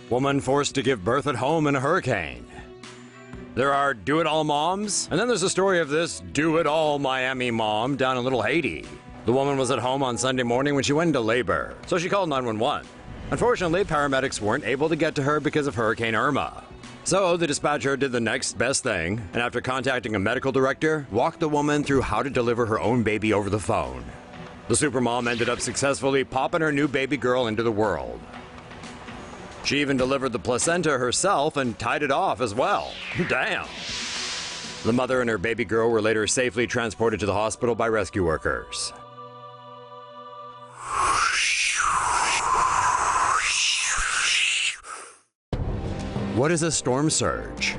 Woman forced to give birth at home in a hurricane. There are do-it-all moms, and then there's a story of this do-it-all Miami mom down in Little Haiti. The woman was at home on Sunday morning when she went into labor, so she called 911. Unfortunately, paramedics weren't able to get to her because of Hurricane Irma. So the dispatcher did the next best thing, and after contacting a medical director, walked the woman through how to deliver her own baby over the phone. The supermom ended up successfully popping her new baby girl into the world. She even delivered the placenta herself and tied it off as well. Damn! The mother and her baby girl were later safely transported to the hospital by rescue workers. What is a storm surge?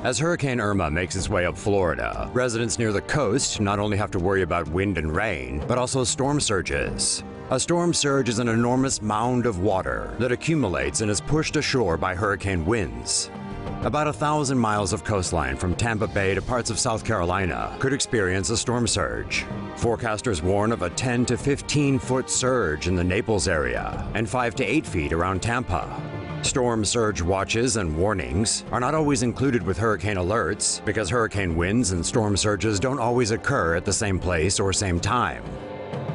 As Hurricane Irma makes its way up Florida, residents near the coast not only have to worry about wind and rain, but also storm surges. A storm surge is an enormous mound of water that accumulates and is pushed ashore by hurricane winds. About 1,000 miles of coastline from Tampa Bay to parts of South Carolina could experience a storm surge. Forecasters warn of a 10 to 15-foot surge in the Naples area and 5 to 8 feet around Tampa. Storm surge watches and warnings are not always included with hurricane alerts because hurricane winds and storm surges don't always occur at the same place or same time.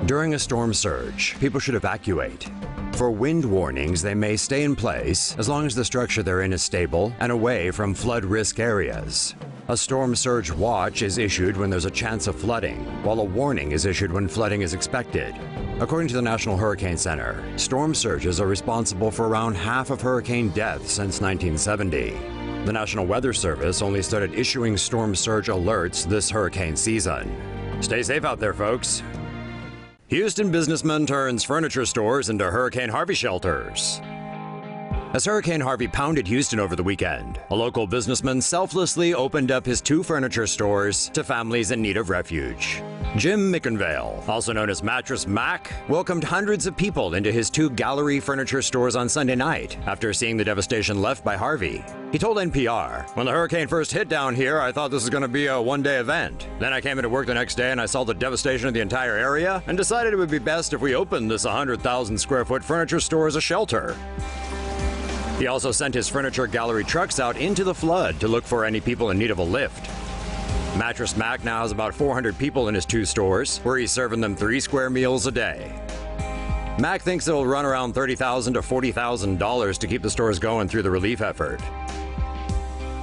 During a storm surge, people should evacuate. For wind warnings, they may stay in place as long as the structure they're in is stable and away from flood risk areas. A storm surge watch is issued when there's a chance of flooding, while a warning is issued when flooding is expected. According to the National Hurricane Center, storm surges are responsible for around half of hurricane deaths since 1970. The National Weather Service only started issuing storm surge alerts this hurricane season. Stay safe out there, folks. Houston businessman turns furniture stores into Hurricane Harvey shelters. As Hurricane Harvey pounded Houston over the weekend, a local businessman selflessly opened up his 2 furniture stores to families in need of refuge. Jim Mickenvale, also known as Mattress Mac, welcomed hundreds of people into his 2 gallery furniture stores on Sunday night after seeing the devastation left by Harvey. He told NPR, "When the hurricane first hit down here, I thought this was going to be a one-day event. Then I came into work the next day and I saw the devastation of the entire area and decided it would be best if we opened this 100,000 square foot furniture store as a shelter." He also sent his furniture gallery trucks out into the flood to look for any people in need of a lift. Mattress Mac now has about 400 people in his 2 stores, where he's serving them 3 square meals a day. Mac thinks it'll run around $30,000 to $40,000 to keep the stores going through the relief effort.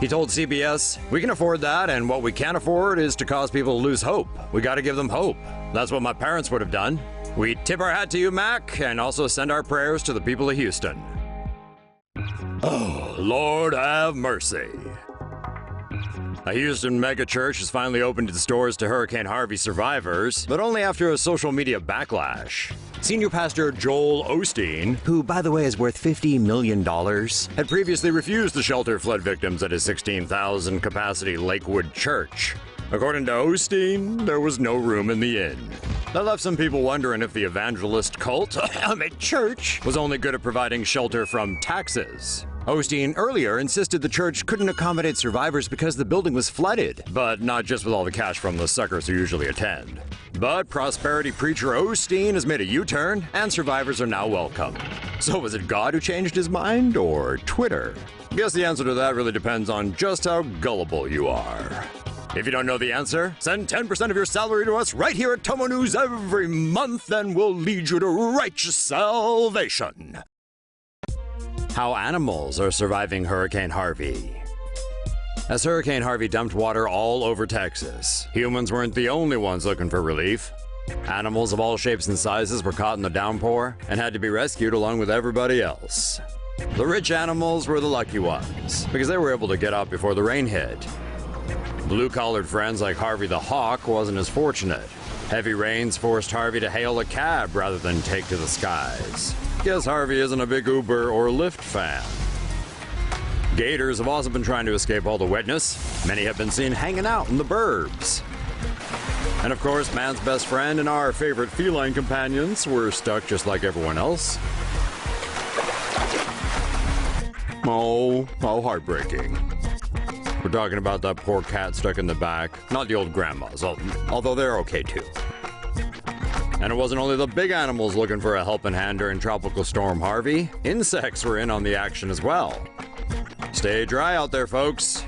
He told CBS, "We can afford that, and what we can't afford is to cause people to lose hope. We gotta give them hope. That's what my parents would have done. We tip our hat to you, Mac, and also send our prayers to the people of Houston." Oh, Lord have mercy. A Houston megachurch has finally opened its doors to Hurricane Harvey survivors, but only after a social media backlash. Senior pastor Joel Osteen, who, by the way, is worth $50 million, had previously refused to shelter flood victims at his 16,000-capacity Lakewood church. According to Osteen, there was no room in the inn. That left some people wondering if the evangelist cult, church, was only good at providing shelter from taxes. Osteen earlier insisted the church couldn't accommodate survivors because the building was flooded, but not just with all the cash from the suckers who usually attend. But prosperity preacher Osteen has made a U-turn, and survivors are now welcome. So was it God who changed his mind, or Twitter? Guess the answer to that really depends on just how gullible you are. If you don't know the answer, send 10% of your salary to us right here at TomoNews every month, and we'll lead you to righteous salvation. How animals are surviving Hurricane Harvey. As Hurricane Harvey dumped water all over Texas, humans weren't the only ones looking for relief. Animals of all shapes and sizes were caught in the downpour and had to be rescued along with everybody else. The rich animals were the lucky ones, because they were able to get out before the rain hit. Blue-collared friends like Harvey the Hawk wasn't as fortunate. Heavy rains forced Harvey to hail a cab rather than take to the skies. Guess Harvey isn't a big Uber or Lyft fan. Gators have also been trying to escape all the wetness. Many have been seen hanging out in the burbs. And of course, man's best friend and our favorite feline companions were stuck just like everyone else. Oh, heartbreaking. We're talking about that poor cat stuck in the back, not the old grandmas, although they're okay too. And it wasn't only the big animals looking for a helping hand during Tropical Storm Harvey. Insects were in on the action as well. Stay dry out there, folks.